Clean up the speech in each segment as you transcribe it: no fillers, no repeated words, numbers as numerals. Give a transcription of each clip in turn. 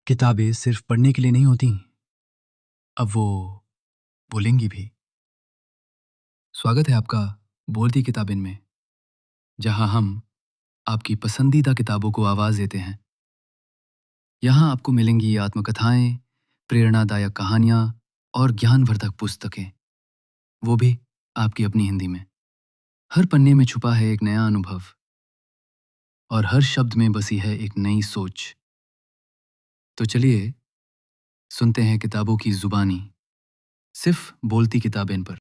किताबें सिर्फ पढ़ने के लिए नहीं होती, अब वो बोलेंगी भी। स्वागत है आपका बोलती किताबिन में, जहां हम आपकी पसंदीदा किताबों को आवाज़ देते हैं। यहाँ आपको मिलेंगी आत्मकथाएं, प्रेरणादायक कहानियाँ और ज्ञानवर्धक पुस्तकें, वो भी आपकी अपनी हिंदी में। हर पन्ने में छुपा है एक नया अनुभव और हर शब्द में बसी है एक नई सोच। तो चलिए सुनते हैं किताबों की जुबानी, सिर्फ बोलती किताबें पर।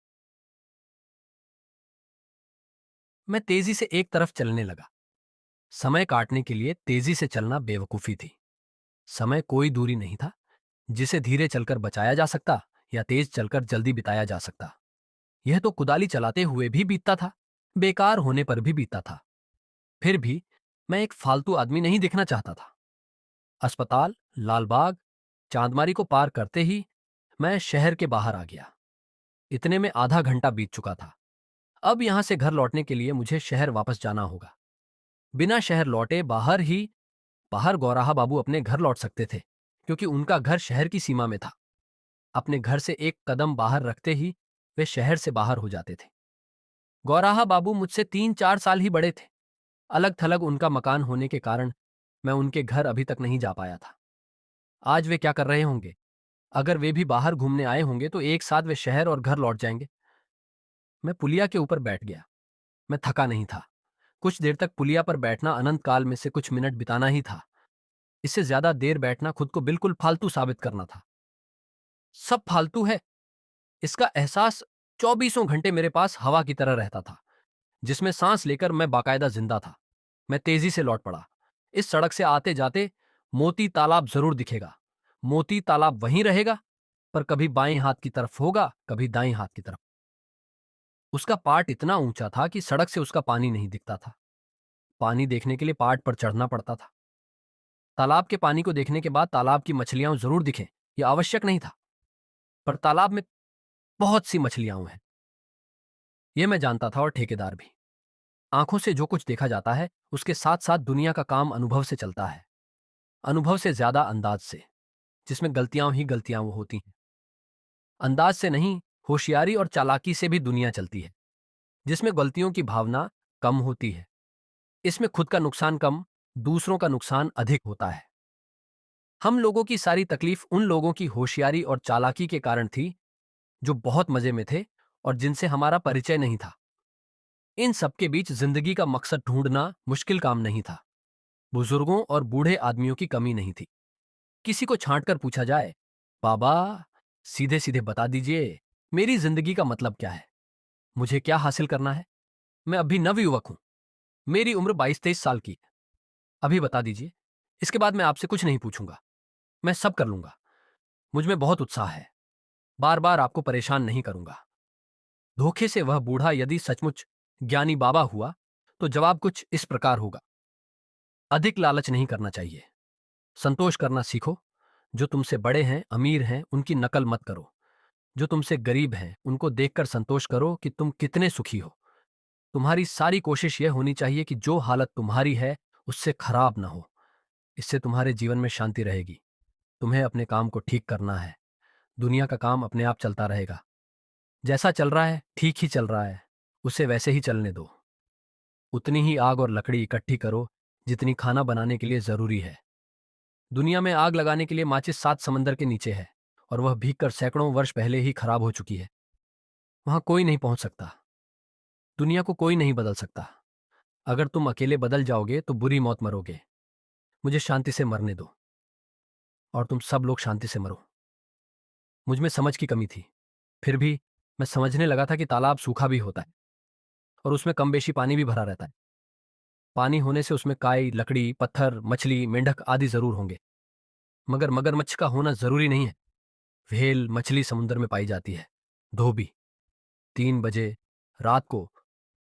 मैं तेजी से एक तरफ चलने लगा। समय काटने के लिए तेजी से चलना बेवकूफी थी। समय कोई दूरी नहीं था जिसे धीरे चलकर बचाया जा सकता या तेज चलकर जल्दी बिताया जा सकता। यह तो कुदाली चलाते हुए भी बीतता था, बेकार होने पर भी बीतता था। फिर भी मैं एक फालतू आदमी नहीं दिखना चाहता था। अस्पताल, लालबाग, चांदमारी को पार करते ही मैं शहर के बाहर आ गया। इतने में आधा घंटा बीत चुका था। अब यहां से घर लौटने के लिए मुझे शहर वापस जाना होगा। बिना शहर लौटे बाहर गौराहा बाबू अपने घर लौट सकते थे, क्योंकि उनका घर शहर की सीमा में था। अपने घर से एक कदम बाहर रखते ही वे शहर से बाहर हो जाते थे। गौराहा बाबू मुझसे 3-4 साल ही बड़े थे। अलग थलग उनका मकान होने के कारण मैं उनके घर अभी तक नहीं जा पाया था। आज वे क्या कर रहे होंगे? अगर वे भी बाहर घूमने आए होंगे तो एक साथ वे शहर और घर लौट जाएंगे। मैं पुलिया के ऊपर बैठ गया। मैं थका नहीं था। कुछ देर तक पुलिया पर बैठना अनंत काल में से कुछ मिनट बिताना ही था। इससे ज्यादा देर बैठना खुद को बिल्कुल फालतू साबित करना था। सब फालतू है, इसका एहसास 24 घंटे मेरे पास हवा की तरह रहता था, जिसमें सांस लेकर मैं बाकायदा जिंदा था। मैं तेजी से लौट पड़ा। इस सड़क से आते जाते मोती तालाब जरूर दिखेगा। मोती तालाब वहीं रहेगा, पर कभी बाएं हाथ की तरफ होगा, कभी दाएं हाथ की तरफ। उसका पाट इतना ऊंचा था कि सड़क से उसका पानी नहीं दिखता था। पानी देखने के लिए पाट पर चढ़ना पड़ता था। तालाब के पानी को देखने के बाद तालाब की मछलियां जरूर दिखें, यह आवश्यक नहीं था, पर तालाब में बहुत सी मछलियां हैं, यह मैं जानता था, और ठेकेदार भी। आंखों से जो कुछ देखा जाता है उसके साथ साथ दुनिया का काम अनुभव से चलता है। अनुभव से ज्यादा अंदाज से, जिसमें गलतियां ही गलतियां वो होती हैं। अंदाज से नहीं, होशियारी और चालाकी से भी दुनिया चलती है, जिसमें गलतियों की भावना कम होती है। इसमें खुद का नुकसान कम, दूसरों का नुकसान अधिक होता है। हम लोगों की सारी तकलीफ उन लोगों की होशियारी और चालाकी के कारण थी जो बहुत मजे में थे और जिनसे हमारा परिचय नहीं था। इन सबके बीच जिंदगी का मकसद ढूंढना मुश्किल काम नहीं था। बुजुर्गों और बूढ़े आदमियों की कमी नहीं थी। किसी को छांट कर पूछा जाए, बाबा सीधे सीधे बता दीजिए, मेरी जिंदगी का मतलब क्या है, मुझे क्या हासिल करना है। मैं अभी नवयुवक हूं, मेरी उम्र 22-23 साल की है। अभी बता दीजिए, इसके बाद मैं आपसे कुछ नहीं पूछूंगा, मैं सब कर लूंगा। मुझ में बहुत उत्साह है, बार बार आपको परेशान नहीं करूंगा। धोखे से वह बूढ़ा यदि सचमुच ज्ञानी बाबा हुआ तो जवाब कुछ इस प्रकार होगा, अधिक लालच नहीं करना चाहिए, संतोष करना सीखो। जो तुमसे बड़े हैं, अमीर हैं, उनकी नकल मत करो। जो तुमसे गरीब हैं उनको देखकर संतोष करो कि तुम कितने सुखी हो। तुम्हारी सारी कोशिश यह होनी चाहिए कि जो हालत तुम्हारी है उससे खराब ना हो। इससे तुम्हारे जीवन में शांति रहेगी। तुम्हें अपने काम को ठीक करना है। दुनिया का काम अपने आप चलता रहेगा। जैसा चल रहा है ठीक ही चल रहा है, उसे वैसे ही चलने दो। उतनी ही आग और लकड़ी इकट्ठी करो जितनी खाना बनाने के लिए जरूरी है। दुनिया में आग लगाने के लिए माचिस 7 समंदर के नीचे है, और वह भीगकर सैकड़ों वर्ष पहले ही खराब हो चुकी है। वहां कोई नहीं पहुंच सकता। दुनिया को कोई नहीं बदल सकता। अगर तुम अकेले बदल जाओगे तो बुरी मौत मरोगे। मुझे शांति से मरने दो, और तुम सब लोग शांति से मरो। मुझ में समझ की कमी थी, फिर भी मैं समझने लगा था कि तालाब सूखा भी होता है और उसमें कम बेशी पानी भी भरा रहता है। पानी होने से उसमें काई, लकड़ी, पत्थर, मछली, मेंढक आदि जरूर होंगे, मगर मगरमच्छ का होना जरूरी नहीं है। व्हेल मछली समुद्र में पाई जाती है। धोबी 3 बजे रात को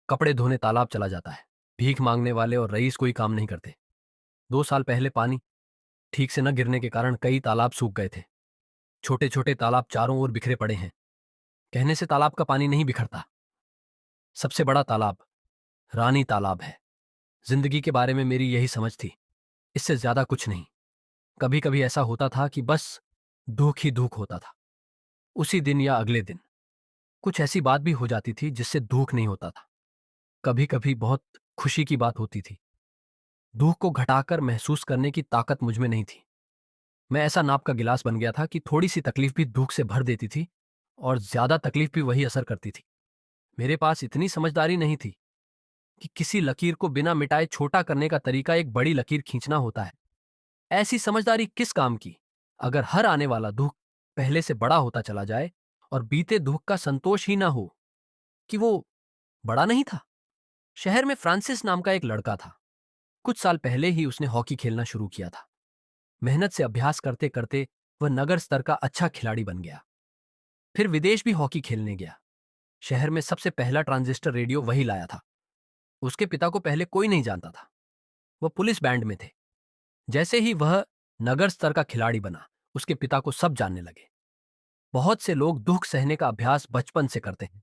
कपड़े धोने तालाब चला जाता है। भीख मांगने वाले और रईस कोई काम नहीं करते। 2 साल पहले पानी ठीक से न गिरने के कारण कई तालाब सूख गए थे। छोटे छोटे तालाब चारों ओर बिखरे पड़े हैं। कहने से तालाब का पानी नहीं बिखरता। सबसे बड़ा तालाब रानी तालाब है। जिंदगी के बारे में मेरी यही समझ थी, इससे ज्यादा कुछ नहीं। कभी कभी ऐसा होता था कि बस दुख ही दुख होता था। उसी दिन या अगले दिन कुछ ऐसी बात भी हो जाती थी जिससे दुख नहीं होता था। कभी कभी बहुत खुशी की बात होती थी। दुख को घटाकर महसूस करने की ताकत मुझ में नहीं थी। मैं ऐसा नाप का गिलास बन गया था कि थोड़ी सी तकलीफ भी दुख से भर देती थी और ज्यादा तकलीफ भी वही असर करती थी। मेरे पास इतनी समझदारी नहीं थी कि किसी लकीर को बिना मिटाए छोटा करने का तरीका एक बड़ी लकीर खींचना होता है। ऐसी समझदारी किस काम की अगर हर आने वाला दुख पहले से बड़ा होता चला जाए और बीते दुख का संतोष ही ना हो कि वो बड़ा नहीं था। शहर में फ्रांसिस नाम का एक लड़का था। कुछ साल पहले ही उसने हॉकी खेलना शुरू किया था। मेहनत से अभ्यास करते करते वह नगर स्तर का अच्छा खिलाड़ी बन गया। फिर विदेश भी हॉकी खेलने गया। शहर में सबसे पहला ट्रांजिस्टर रेडियो वही लाया था। उसके पिता को पहले कोई नहीं जानता था। वह पुलिस बैंड में थे। जैसे ही वह नगर स्तर का खिलाड़ी बना, उसके पिता को सब जानने लगे। बहुत से लोग दुख सहने का अभ्यास बचपन से करते हैं।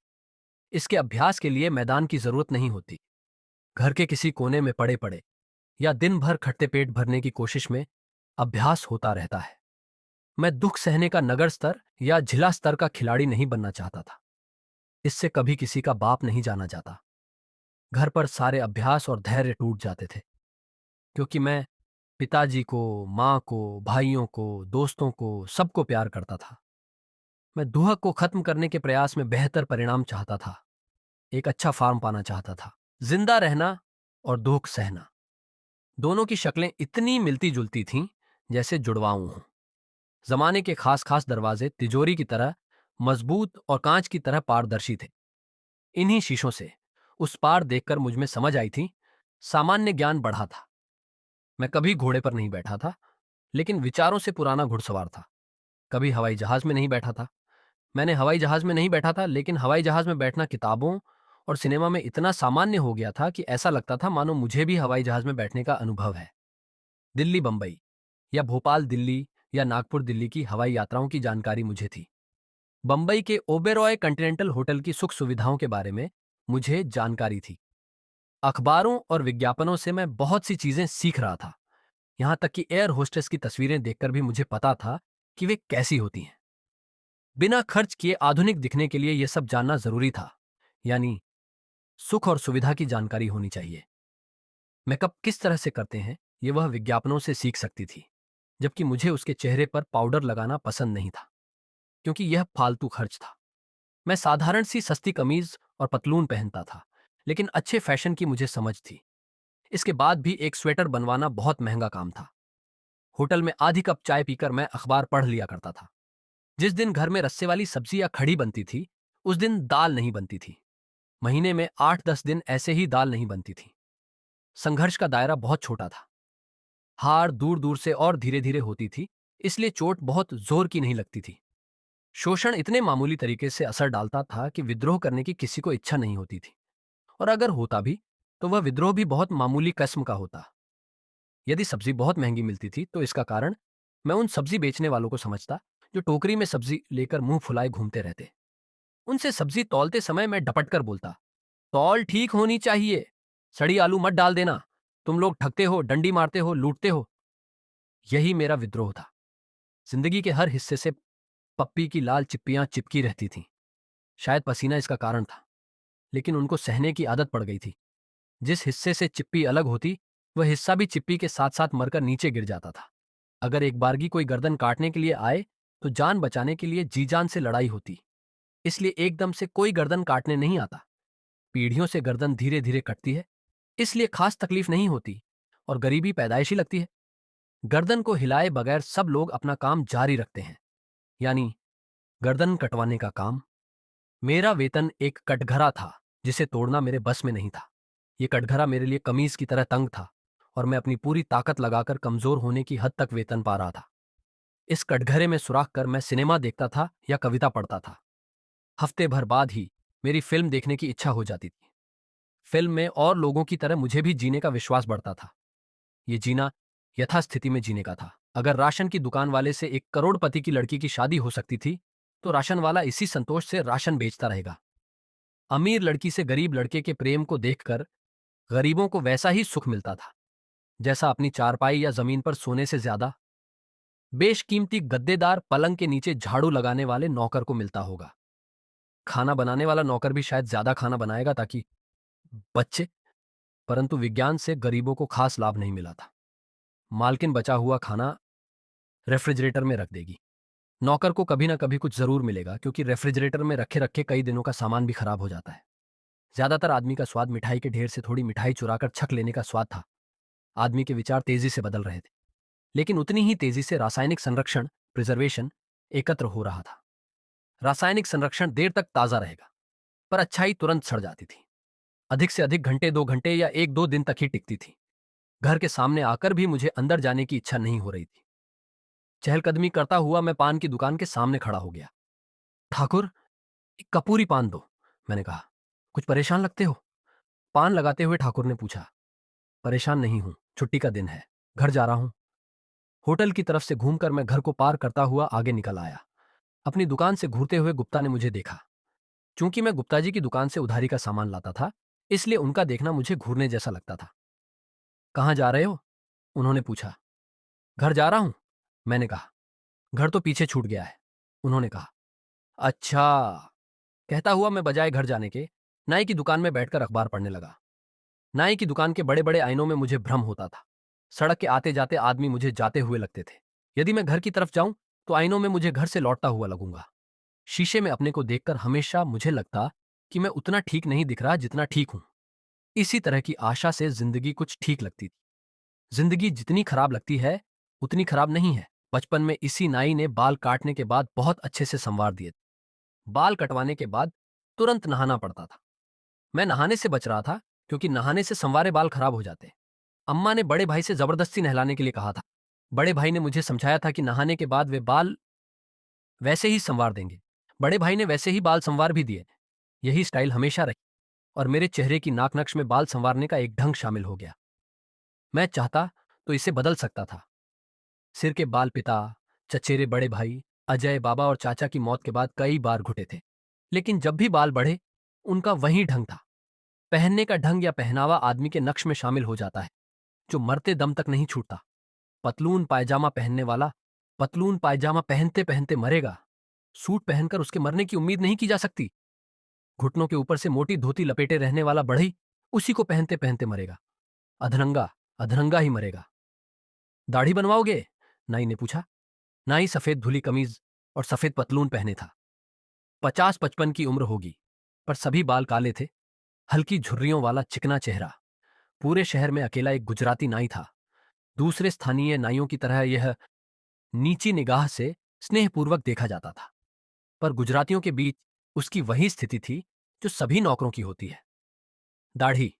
इसके अभ्यास के लिए मैदान की जरूरत नहीं होती। घर के किसी कोने में पड़े पड़े या दिन भर खट्टे पेट भरने की कोशिश में अभ्यास होता रहता है। मैं दुख सहने का नगर स्तर या जिला स्तर का खिलाड़ी नहीं बनना चाहता था। इससे कभी किसी का बाप नहीं जाना जाता। घर पर सारे अभ्यास और धैर्य टूट जाते थे, क्योंकि मैं पिताजी को, माँ को, भाइयों को, दोस्तों को, सबको प्यार करता था। मैं दुहक को खत्म करने के प्रयास में बेहतर परिणाम चाहता था। एक अच्छा फार्म पाना चाहता था। जिंदा रहना और दुख सहना, दोनों की शक्लें इतनी मिलती जुलती थीं जैसे जुड़वाऊं हूं। जमाने के खास खास दरवाजे तिजोरी की तरह मजबूत और कांच की तरह पारदर्शी थे। इन्हीं शीशों से उस पार देखकर मुझ में समझ आई थी, सामान्य ज्ञान बढ़ा था। मैं कभी घोड़े पर नहीं बैठा था, लेकिन विचारों से पुराना घुड़सवार था। कभी हवाई जहाज में नहीं बैठा था। मैंने हवाई जहाज में नहीं बैठा था, लेकिन हवाई जहाज में बैठना किताबों और सिनेमा में इतना सामान्य हो गया था कि ऐसा लगता था मानो मुझे भी हवाई जहाज में बैठने का अनुभव है। दिल्ली बंबई या भोपाल दिल्ली या नागपुर दिल्ली की हवाई यात्राओं की जानकारी मुझे थी। बंबई के ओबेरॉय कॉन्टिनेंटल होटल की सुख सुविधाओं के बारे में मुझे जानकारी थी। अखबारों और विज्ञापनों से मैं बहुत सी चीजें सीख रहा था। यहां तक कि एयर होस्टेस की तस्वीरें देखकर भी मुझे पता था कि वे कैसी होती हैं। बिना खर्च किए आधुनिक दिखने के लिए यह सब जानना जरूरी था। यानी सुख और सुविधा की जानकारी होनी चाहिए। मेकअप किस तरह से करते हैं ये वह विज्ञापनों से सीख सकती थी, जबकि मुझे उसके चेहरे पर पाउडर लगाना पसंद नहीं था, क्योंकि यह फालतू खर्च था। मैं साधारण सी सस्ती कमीज और पतलून पहनता था, लेकिन अच्छे फैशन की मुझे समझ थी। इसके बाद भी एक स्वेटर बनवाना बहुत महंगा काम था। होटल में आधी कप चाय पीकर मैं अखबार पढ़ लिया करता था। जिस दिन घर में रस्से वाली सब्जी या खड़ी बनती थी, उस दिन दाल नहीं बनती थी। महीने में 8-10 दिन ऐसे ही दाल नहीं बनती थी। संघर्ष का दायरा बहुत छोटा था। हार दूर दूर से और धीरे धीरे होती थी, इसलिए चोट बहुत जोर की नहीं लगती थी। शोषण इतने मामूली तरीके से असर डालता था कि विद्रोह करने की किसी को इच्छा नहीं होती थी, और अगर होता भी तो वह विद्रोह भी बहुत मामूली किस्म का होता। यदि सब्जी बहुत महंगी मिलती थी तो इसका कारण मैं उन सब्जी बेचने वालों को समझता जो टोकरी में सब्जी लेकर मुंह फुलाए घूमते रहते। उनसे सब्जी तौलते समय मैं डपट कर बोलता, तौल ठीक होनी चाहिए, सड़ी आलू मत डाल देना, तुम लोग ठगते हो, डंडी मारते हो, लूटते हो। यही मेरा विद्रोह था। जिंदगी के हर हिस्से से पप्पी की लाल चिप्पियां चिपकी रहती थीं। शायद पसीना इसका कारण था, लेकिन उनको सहने की आदत पड़ गई थी। जिस हिस्से से चिप्पी अलग होती, वह हिस्सा भी चिप्पी के साथ साथ मरकर नीचे गिर जाता था। अगर एक बारगी कोई गर्दन काटने के लिए आए तो जान बचाने के लिए जी जान से लड़ाई होती। इसलिए एकदम से कोई गर्दन काटने नहीं आता। पीढ़ियों से गर्दन धीरे धीरे कटती है, इसलिए खास तकलीफ नहीं होती और गरीबी पैदाइशी लगती है। गर्दन को हिलाए बगैर सब लोग अपना काम जारी रखते हैं, यानी गर्दन कटवाने का काम। मेरा वेतन एक कटघरा था जिसे तोड़ना मेरे बस में नहीं था। ये कटघरा मेरे लिए कमीज की तरह तंग था और मैं अपनी पूरी ताकत लगाकर कमजोर होने की हद तक वेतन पा रहा था। इस कटघरे में सुराख कर मैं सिनेमा देखता था या कविता पढ़ता था। हफ्ते भर बाद ही मेरी फिल्म देखने की इच्छा हो जाती थी। फिल्म में और लोगों की तरह मुझे भी जीने का विश्वास बढ़ता था। ये जीना यथास्थिति में जीने का था। अगर राशन की दुकान वाले से एक करोड़पति की लड़की की शादी हो सकती थी, तो राशन वाला इसी संतोष से राशन बेचता रहेगा। अमीर लड़की से गरीब लड़के के प्रेम को देखकर गरीबों को वैसा ही सुख मिलता था, जैसा अपनी चारपाई या जमीन पर सोने से ज्यादा। बेशकीमती गद्देदार पलंग के नीचे झाड़ू लगाने वाले नौकर को मिलता होगा। खाना बनाने वाला नौकर भी शायद ज्यादा खाना बनाएगा ताकि बच्चे, परंतु विज्ञान से गरीबों को खास लाभ नहीं मिला था। मालकिन बचा हुआ खाना रेफ्रिजरेटर में रख देगी। नौकर को कभी ना कभी कुछ जरूर मिलेगा, क्योंकि रेफ्रिजरेटर में रखे रखे कई दिनों का सामान भी खराब हो जाता है। ज्यादातर आदमी का स्वाद मिठाई के ढेर से थोड़ी मिठाई चुराकर छक लेने का स्वाद था। आदमी के विचार तेजी से बदल रहे थे, लेकिन उतनी ही तेजी से रासायनिक संरक्षण, प्रिजर्वेशन, एकत्र हो रहा था। रासायनिक संरक्षण देर तक ताजा रहेगा, पर अच्छाई तुरंत सड़ जाती थी। अधिक से अधिक घंटे, 2 घंटे या 1-2 दिन तक ही टिकती थी। घर के सामने आकर भी मुझे अंदर जाने की इच्छा नहीं हो रही थी। चहलकदमी करता हुआ मैं पान की दुकान के सामने खड़ा हो गया। ठाकुर, एक कपूरी पान दो, मैंने कहा। कुछ परेशान लगते हो? पान लगाते हुए ठाकुर ने पूछा। परेशान नहीं हूं, छुट्टी का दिन है, घर जा रहा हूं। होटल की तरफ से घूमकर मैं घर को पार करता हुआ आगे निकल आया। अपनी दुकान से घूरते हुए गुप्ता ने मुझे देखा। चूंकि मैं गुप्ता जी की दुकान से उधारी का सामान लाता था, इसलिए उनका देखना मुझे घूरने जैसा लगता था। कहाँ जा रहे हो? उन्होंने पूछा। घर जा रहा हूं, मैंने कहा। घर तो पीछे छूट गया है, उन्होंने कहा। अच्छा, कहता हुआ मैं बजाय घर जाने के नाई की दुकान में बैठकर अखबार पढ़ने लगा। नाई की दुकान के बड़े बड़े आईनों में मुझे भ्रम होता था। सड़क के आते जाते आदमी मुझे जाते हुए लगते थे। यदि मैं घर की तरफ जाऊं तो आईनों में मुझे घर से लौटता हुआ लगूंगा। शीशे में अपने को देखकर हमेशा मुझे लगता कि मैं उतना ठीक नहीं दिख रहा जितना ठीक हूं। इसी तरह की आशा से जिंदगी कुछ ठीक लगती थी। जिंदगी जितनी खराब लगती है उतनी खराब नहीं है। बचपन में इसी नाई ने बाल काटने के बाद बहुत अच्छे से संवार दिए थे। बाल कटवाने के बाद तुरंत नहाना पड़ता था। मैं नहाने से बच रहा था, क्योंकि नहाने से संवारे बाल खराब हो जाते। अम्मा ने बड़े भाई से जबरदस्ती नहलाने के लिए कहा था। बड़े भाई ने मुझे समझाया था कि नहाने के बाद वे बाल वैसे ही संवार देंगे। बड़े भाई ने वैसे ही बाल संवार भी दिए। यही स्टाइल हमेशा रही, और मेरे चेहरे की नाक नक्श में बाल संवारने का एक ढंग शामिल हो गया। मैं चाहता तो इसे बदल सकता था। सिर के बाल पिता, चचेरे बड़े भाई, अजय, बाबा और चाचा की मौत के बाद कई बार घुटे थे, लेकिन जब भी बाल बढ़े उनका वही ढंग था। पहनने का ढंग या पहनावा आदमी के नक्श में शामिल हो जाता है, जो मरते दम तक नहीं छूटता। पतलून पायजामा पहनने वाला पतलून पायजामा पहनते पहनते मरेगा। सूट पहनकर उसके मरने की उम्मीद नहीं की जा सकती। घुटनों के ऊपर से मोटी धोती लपेटे रहने वाला बढ़ई उसी को पहनते पहनते मरेगा। अधरंगा अधरंगा ही मरेगा। दाढ़ी बनवाओगे? नाई ने पूछा। नाई सफेद धुली कमीज और सफेद पतलून पहने था। 50-55 की उम्र होगी, पर सभी बाल काले थे। हल्की झुर्रियों वाला चिकना चेहरा। पूरे शहर में अकेला एक गुजराती नाई था। दूसरे स्थानीय नाइयों की तरह यह नीची निगाह से स्नेहपूर्वक देखा जाता था, पर गुजरातियों के बीच उसकी वही स्थिति थी जो सभी नौकरों की होती है। दाढ़ी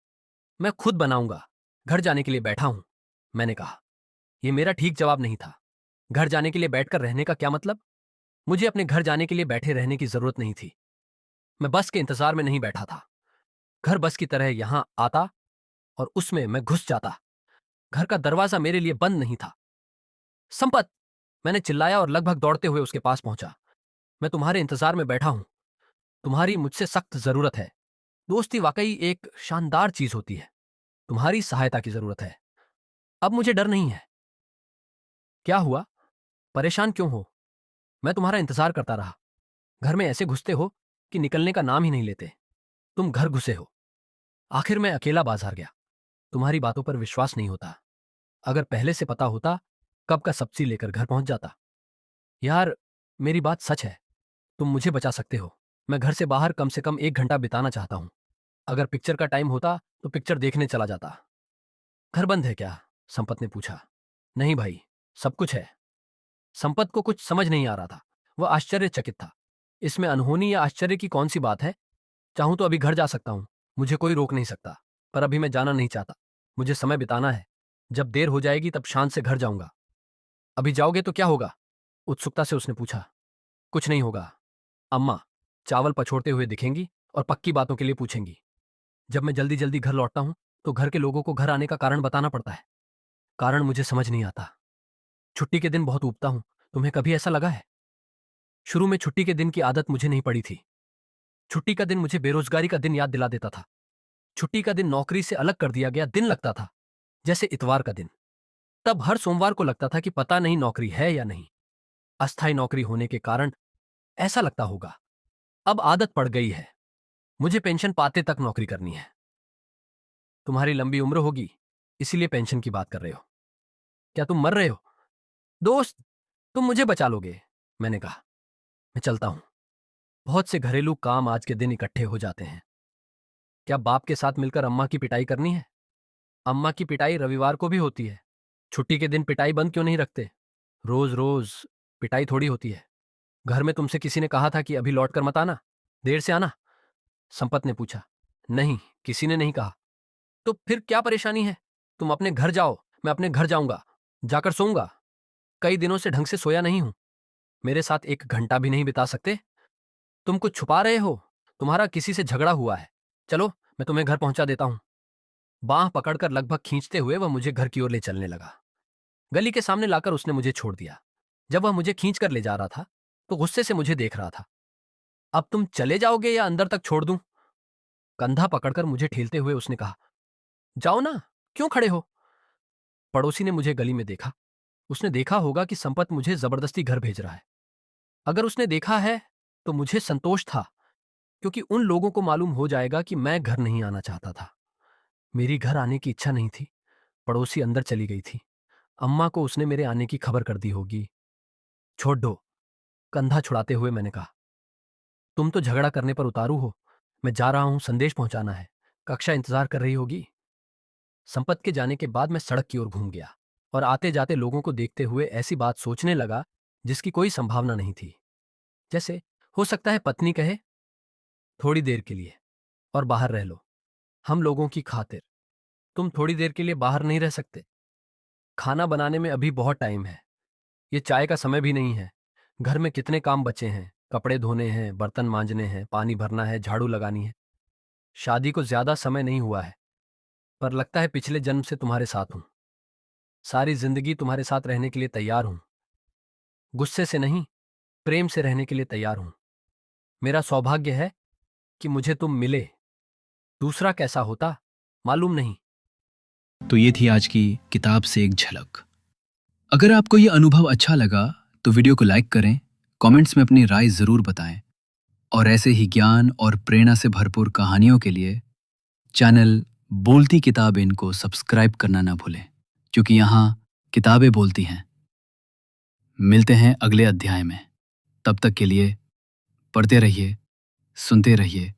मैं खुद बनाऊंगा, घर जाने के लिए बैठा हूं, मैंने कहा। यह मेरा ठीक जवाब नहीं था। घर जाने के लिए बैठकर रहने का क्या मतलब? मुझे अपने घर जाने के लिए बैठे रहने की जरूरत नहीं थी। मैं बस के इंतजार में नहीं बैठा था। घर बस की तरह यहां आता और उसमें मैं घुस जाता। घर का दरवाजा मेरे लिए बंद नहीं था। संपत, मैंने चिल्लाया और लगभग दौड़ते हुए उसके पास पहुंचा। मैं तुम्हारे इंतजार में बैठा हूं। तुम्हारी मुझसे सख्त जरूरत है। दोस्ती वाकई एक शानदार चीज होती है। तुम्हारी सहायता की जरूरत है। अब मुझे डर नहीं है। क्या हुआ? परेशान क्यों हो? मैं तुम्हारा इंतजार करता रहा। घर में ऐसे घुसते हो कि निकलने का नाम ही नहीं लेते। तुम घर घुसे हो। आखिर मैं अकेला बाजार गया। तुम्हारी बातों पर विश्वास नहीं होता। अगर पहले से पता होता, कब का सब्जी लेकर घर पहुंच जाता। यार, मेरी बात सच है। तुम मुझे बचा सकते हो। मैं घर से बाहर कम से कम 1 घंटा बिताना चाहता हूं। अगर पिक्चर का टाइम होता तो पिक्चर देखने चला जाता। घर बंद है क्या? संपत ने पूछा। नहीं भाई, सब कुछ है। संपत को कुछ समझ नहीं आ रहा था। वह आश्चर्यचकित था। इसमें अनहोनी या आश्चर्य की कौन सी बात है? चाहूं तो अभी घर जा सकता हूं। मुझे कोई रोक नहीं सकता। पर अभी मैं जाना नहीं चाहता। मुझे समय बिताना है। जब देर हो जाएगी तब शांत से घर जाऊंगा। अभी जाओगे तो क्या होगा? उत्सुकता से उसने पूछा। कुछ नहीं होगा। अम्मा चावल पछोड़ते हुए दिखेंगी और पक्की बातों के लिए पूछेंगी। जब मैं जल्दी जल्दी घर लौटता हूं तो घर के लोगों को घर आने का कारण बताना पड़ता है। कारण मुझे समझ नहीं आता। छुट्टी के दिन बहुत ऊबता हूं। तुम्हें कभी ऐसा लगा है? शुरू में छुट्टी के दिन की आदत मुझे नहीं पड़ी थी। छुट्टी का दिन मुझे बेरोजगारी का दिन याद दिला देता था। छुट्टी का दिन नौकरी से अलग कर दिया गया दिन लगता था, जैसे इतवार का दिन। तब हर सोमवार को लगता था कि पता नहीं नौकरी है या नहीं। अस्थायी नौकरी होने के कारण ऐसा लगता होगा। अब आदत पड़ गई है, मुझे पेंशन पाते तक नौकरी करनी है। तुम्हारी लंबी उम्र होगी, इसीलिए पेंशन की बात कर रहे हो। क्या तुम मर रहे हो? दोस्त, तुम मुझे बचा लोगे, मैंने कहा। मैं चलता हूं। बहुत से घरेलू काम आज के दिन इकट्ठे हो जाते हैं। क्या बाप के साथ मिलकर अम्मा की पिटाई करनी है? अम्मा की पिटाई रविवार को भी होती है। छुट्टी के दिन पिटाई बंद क्यों नहीं रखते? रोज रोज पिटाई थोड़ी होती है। घर में तुमसे किसी ने कहा था कि अभी लौट कर मत आना, देर से आना? संपत ने पूछा। नहीं, किसी ने नहीं कहा। तो फिर क्या परेशानी है? तुम अपने घर जाओ, मैं अपने घर जाऊंगा, जाकर सोऊंगा। कई दिनों से ढंग से सोया नहीं हूं। मेरे साथ 1 घंटा भी नहीं बिता सकते? तुम कुछ छुपा रहे हो? तुम्हारा किसी से झगड़ा हुआ है? चलो, मैं तुम्हें घर पहुंचा देता हूं। बांह पकड़कर लगभग खींचते हुए वह मुझे घर की ओर ले चलने लगा। गली के सामने लाकर उसने मुझे छोड़ दिया। जब वह मुझे खींच कर ले जा रहा था तो गुस्से से मुझे देख रहा था। अब तुम चले जाओगे या अंदर तक छोड़ दूं? कंधा पकड़कर मुझे ठेलते हुए उसने कहा। जाओ ना, क्यों खड़े हो? पड़ोसी ने मुझे गली में देखा। उसने देखा होगा कि संपत मुझे जबरदस्ती घर भेज रहा है। अगर उसने देखा है तो मुझे संतोष था, क्योंकि उन लोगों को मालूम हो जाएगा कि मैं घर नहीं आना चाहता था। मेरी घर आने की इच्छा नहीं थी। पड़ोसी अंदर चली गई थी। अम्मा को उसने मेरे आने की खबर कर दी होगी। छोड़ दो, कंधा छुड़ाते हुए मैंने कहा। तुम तो झगड़ा करने पर उतारू हो। मैं जा रहा हूं, संदेश पहुंचाना है। कक्षा इंतजार कर रही होगी। संपत के जाने के बाद मैं सड़क की ओर घूम गया और आते जाते लोगों को देखते हुए ऐसी बात सोचने लगा जिसकी कोई संभावना नहीं थी। जैसे हो सकता है पत्नी कहे, थोड़ी देर के लिए और बाहर रह लो, हम लोगों की खातिर। तुम थोड़ी देर के लिए बाहर नहीं रह सकते? खाना बनाने में अभी बहुत टाइम है। ये चाय का समय भी नहीं है। घर में कितने काम बचे हैं, कपड़े धोने हैं, बर्तन मांजने हैं, पानी भरना है, झाड़ू लगानी है। शादी को ज्यादा समय नहीं हुआ है, पर लगता है पिछले जन्म से तुम्हारे साथ हूं। सारी जिंदगी तुम्हारे साथ रहने के लिए तैयार हूं। गुस्से से नहीं, प्रेम से रहने के लिए तैयार हूं। मेरा सौभाग्य है कि मुझे तुम मिले। दूसरा कैसा होता मालूम नहीं। तो ये थी आज की किताब से एक झलक। अगर आपको ये अनुभव अच्छा लगा तो वीडियो को लाइक करें, कमेंट्स में अपनी राय जरूर बताएं और ऐसे ही ज्ञान और प्रेरणा से भरपूर कहानियों के लिए चैनल बोलती किताब इनको सब्सक्राइब करना ना भूलें, क्योंकि यहाँ किताबें बोलती हैं। मिलते हैं अगले अध्याय में। तब तक के लिए पढ़ते रहिए, सुनते रहिए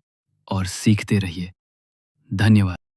और सीखते रहिए। धन्यवाद।